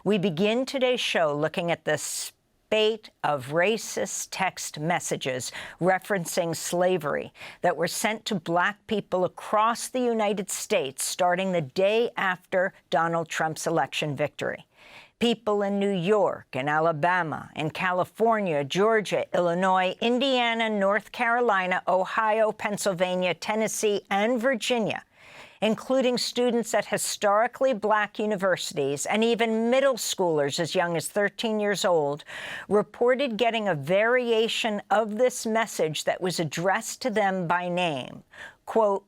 We begin today's show looking at the spate of racist text messages referencing slavery that were sent to Black people across the United States starting the day after Donald Trump's election victory. People in New York and Alabama, in California, Georgia, Illinois, Indiana, North Carolina, Ohio, Pennsylvania, Tennessee, and Virginia, including students at historically Black universities and even middle schoolers as young as 13 years old, reported getting a variation of this message that was addressed to them by name. Quote,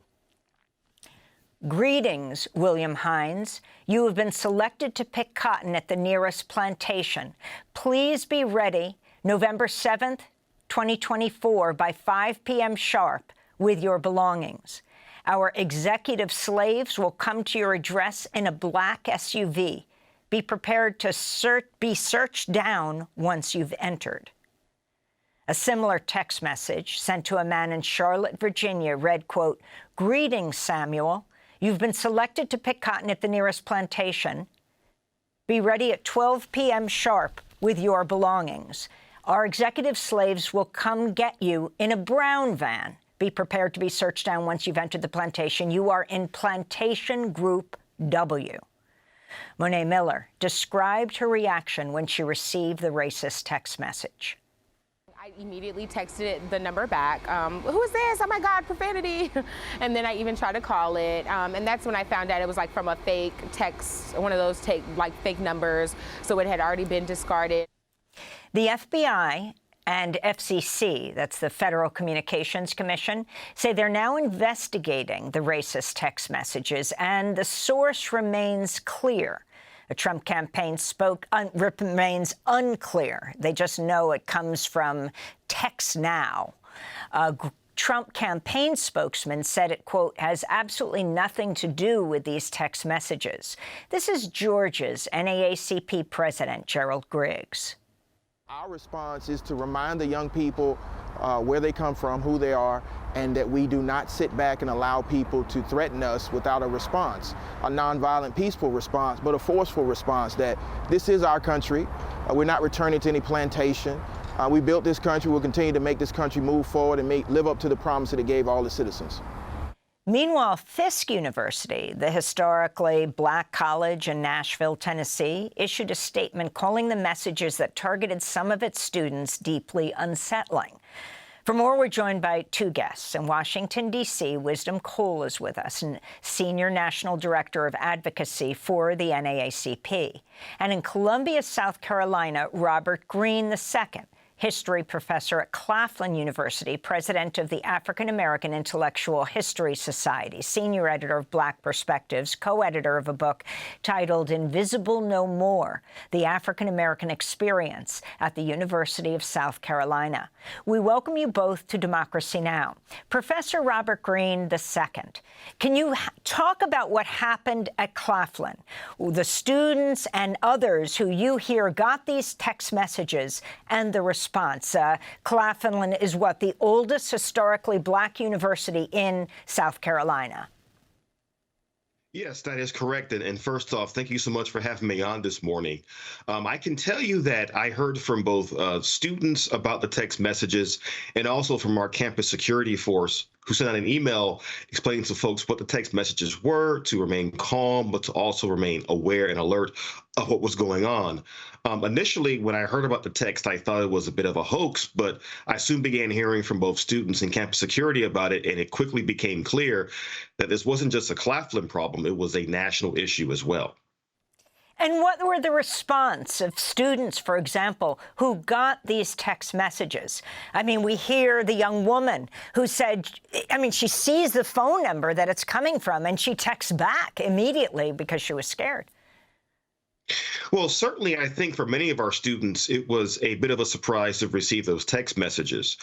"Greetings, William Hines. You have been selected to pick cotton at the nearest plantation. Please be ready November 7th, 2024 by 5 p.m. sharp with your belongings. Our executive slaves will come to your address in a Black SUV. Be prepared to be searched down once you've entered." A similar text message sent to a man in Charlotte, Virginia read, quote, "Greetings, Samuel. You've been selected to pick cotton at the nearest plantation. Be ready at 12 p.m. sharp with your belongings. Our executive slaves will come get you in a brown van. Be prepared to be searched down once you've entered the plantation. You are in Plantation Group W." Monet Miller described her reaction when she received the racist text message. I immediately texted the number back. Who is this? Oh my God, profanity. And then I even tried to call it. And that's when I found out it was like from a fake text, one of those fake numbers. So it had already been discarded. The FBI and FCC, that's the Federal Communications Commission, say they're now investigating the racist text messages, and the source remains clear. The Trump campaign remains unclear. They just know it comes from Text Now. Trump campaign spokesman said it, quote, "has absolutely nothing to do with these text messages." This is Georgia's NAACP president, Gerald Griggs. Our response is to remind the young people where they come from, who they are, and that we do not sit back and allow people to threaten us without a response, a nonviolent, peaceful response, but a forceful response, that this is our country. We're not returning to any plantation. We built this country. We'll continue to make this country move forward and live up to the promise that it gave all the citizens. Meanwhile, Fisk University, the historically Black college in Nashville, Tennessee, issued a statement calling the messages that targeted some of its students deeply unsettling. For more, we're joined by two guests. In Washington, D.C., Wisdom Cole is with us, and Senior National Director of Advocacy for the NAACP. And in Columbia, South Carolina, Robert Greene II, history professor at Claflin University, president of the African American Intellectual History Society, senior editor of Black Perspectives, co-editor of a book titled Invisible No More, The African American Experience at the University of South Carolina. We welcome you both to Democracy Now! Professor Robert Greene II, can you talk about what happened at Claflin? The students and others who you hear got these text messages and the response. Claflin is what, the oldest historically Black university in South Carolina? Yes, that is correct. And first off, thank you so much for having me on this morning. I can tell you that I heard from both students about the text messages and also from our campus security force, who sent out an email explaining to folks what the text messages were, to remain calm, but to also remain aware and alert of what was going on. Initially, when I heard about the text, I thought it was a bit of a hoax, but I soon began hearing from both students and campus security about it, and it quickly became clear that this wasn't just a Claflin problem, it was a national issue as well. And what were the response of students, for example, who got these text messages? I mean, we hear the young woman who said, she sees the phone number that it's coming from, and she texts back immediately because she was scared. Well, certainly, I think for many of our students, it was a bit of a surprise to receive those text messages.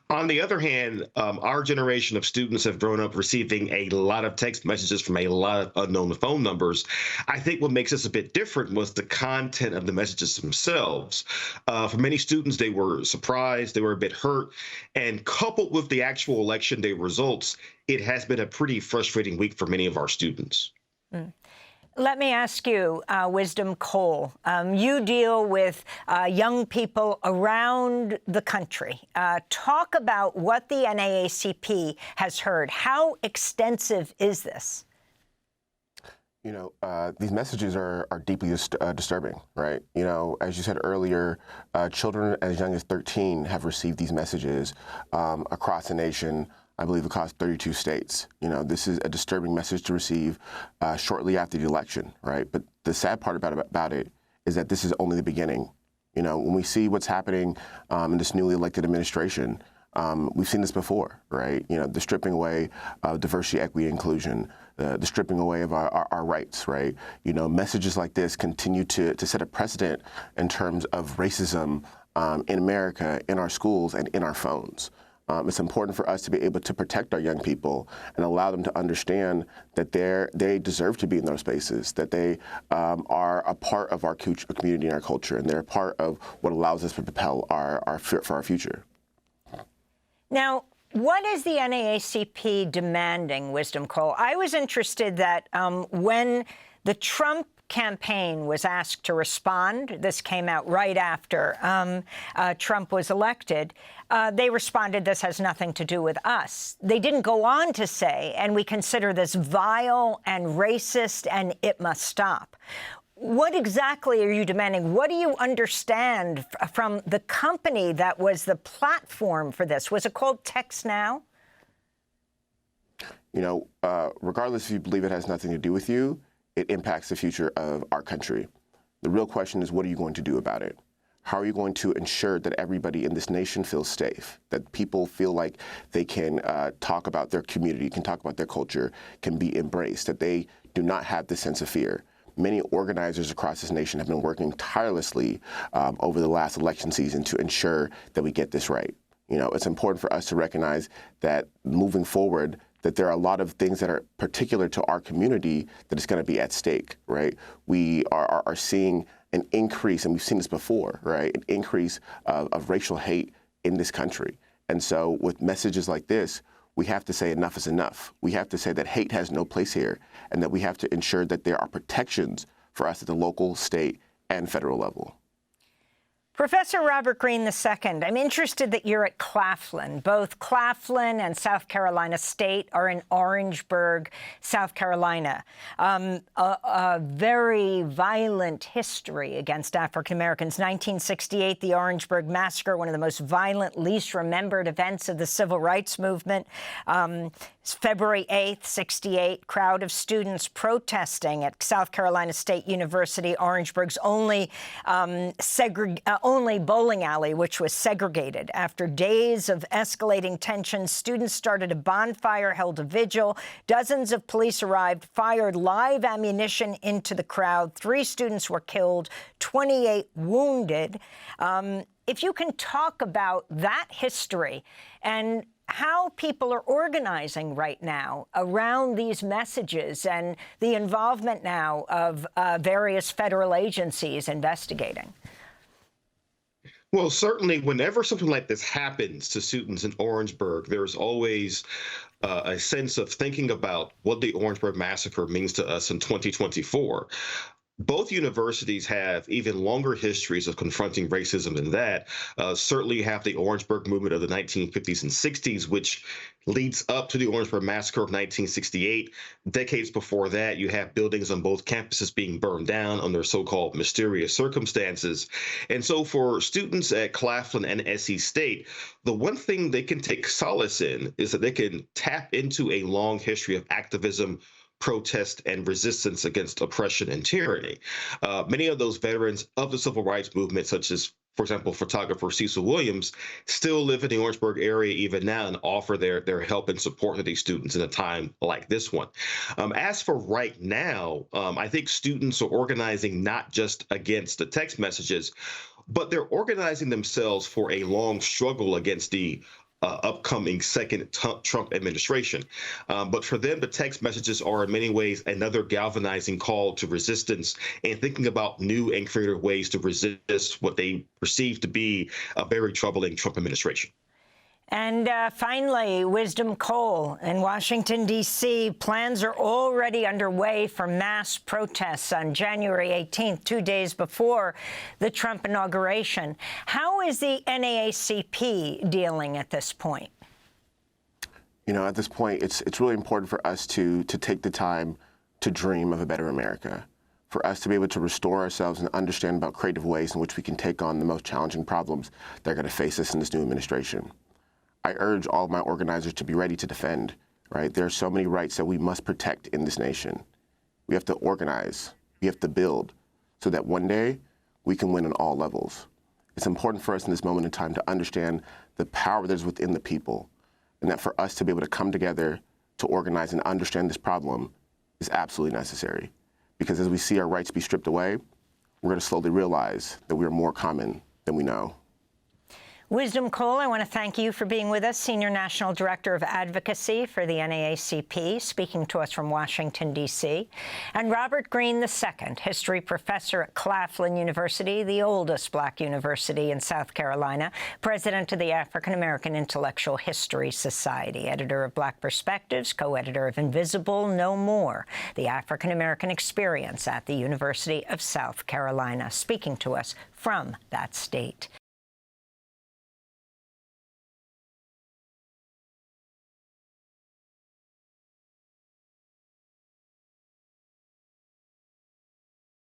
On the other hand, our generation of students have grown up receiving a lot of text messages from a lot of unknown phone numbers. I think what makes us a bit different was the content of the messages themselves. For many students, they were surprised, they were a bit hurt, and coupled with the actual election day results, it has been a pretty frustrating week for many of our students. Let me ask you, Wisdom Cole, you deal with young people around the country. Talk about what the NAACP has heard. How extensive is this? You know, these messages are deeply disturbing, right? You know, as you said earlier, children as young as 13 have received these messages across the nation, I believe across 32 states. You know, this is a disturbing message to receive shortly after the election, right? But the sad part about it is that this is only the beginning. You know, when we see what's happening in this newly elected administration, we've seen this before, right? You know, the stripping away of diversity, equity, inclusion, the stripping away of our rights, right? You know, messages like this continue to set a precedent in terms of racism in America, in our schools, and in our phones. It's important for us to be able to protect our young people and allow them to understand that they deserve to be in those spaces, that they are a part of our community and our culture, and they're a part of what allows us to propel our future. Now, what is the NAACP demanding, Wisdom Cole? I was interested that when the Trump campaign was asked to respond, this came out right after Trump was elected, they responded, this has nothing to do with us. They didn't go on to say, and we consider this vile and racist and it must stop. What exactly are you demanding? What do you understand from the company that was the platform for this? Was it called Text Now? You know, regardless if you believe it has nothing to do with you, it impacts the future of our country. The real question is, what are you going to do about it? How are you going to ensure that everybody in this nation feels safe, that people feel like they can talk about their community, can talk about their culture, can be embraced, that they do not have this sense of fear? Many organizers across this nation have been working tirelessly over the last election season to ensure that we get this right. You know, it's important for us to recognize that moving forward, that there are a lot of things that are particular to our community that is going to be at stake, right? We are seeing an increase, and we've seen this before, right? An increase of racial hate in this country. And so with messages like this, we have to say enough is enough. We have to say that hate has no place here, and that we have to ensure that there are protections for us at the local, state, and federal level. Professor Robert Greene II, I'm interested that you're at Claflin. Both Claflin and South Carolina State are in Orangeburg, South Carolina. A very violent history against African Americans. 1968, the Orangeburg Massacre, one of the most violent, least remembered events of the Civil Rights Movement. February 8th, 68, crowd of students protesting at South Carolina State University, Orangeburg's only bowling alley, which was segregated. After days of escalating tensions, students started a bonfire, held a vigil. Dozens of police arrived, fired live ammunition into the crowd. 3 students were killed, 28 wounded. If you can talk about that history and how people are organizing right now around these messages and the involvement now of various federal agencies investigating. Well, certainly, whenever something like this happens to students in Orangeburg, there's always a sense of thinking about what the Orangeburg Massacre means to us in 2024. Both universities have even longer histories of confronting racism than that. Certainly you have the Orangeburg movement of the 1950s and 60s, which leads up to the Orangeburg Massacre of 1968. Decades before that, you have buildings on both campuses being burned down under so-called mysterious circumstances. And so for students at Claflin and SC State, the one thing they can take solace in is that they can tap into a long history of activism, protest, and resistance against oppression and tyranny. Many of those veterans of the civil rights movement, such as, for example, photographer Cecil Williams, still live in the Orangeburg area even now and offer their help and support to these students in a time like this one. As for right now, I think students are organizing not just against the text messages, but they're organizing themselves for a long struggle against the upcoming second Trump administration. But for them, the text messages are in many ways another galvanizing call to resistance and thinking about new and creative ways to resist what they perceive to be a very troubling Trump administration. And finally, Wisdom Cole in Washington, D.C. Plans are already underway for mass protests on January 18th, 2 days before the Trump inauguration. How is the NAACP dealing at this point? You know, at this point, it's really important for us to take the time to dream of a better America, for us to be able to restore ourselves and understand about creative ways in which we can take on the most challenging problems that are going to face us in this new administration. I urge all of my organizers to be ready to defend, right? There are so many rights that we must protect in this nation. We have to organize, we have to build, so that one day we can win on all levels. It's important for us in this moment in time to understand the power that is within the people, and that for us to be able to come together to organize and understand this problem is absolutely necessary. Because as we see our rights be stripped away, we're going to slowly realize that we are more common than we know. Wisdom Cole, I want to thank you for being with us, Senior National Director of Advocacy for the NAACP, speaking to us from Washington, D.C., and Robert Greene II, History Professor at Claflin University, the oldest Black university in South Carolina, President of the African American Intellectual History Society, editor of Black Perspectives, co-editor of Invisible No More, the African American Experience at the University of South Carolina, speaking to us from that state.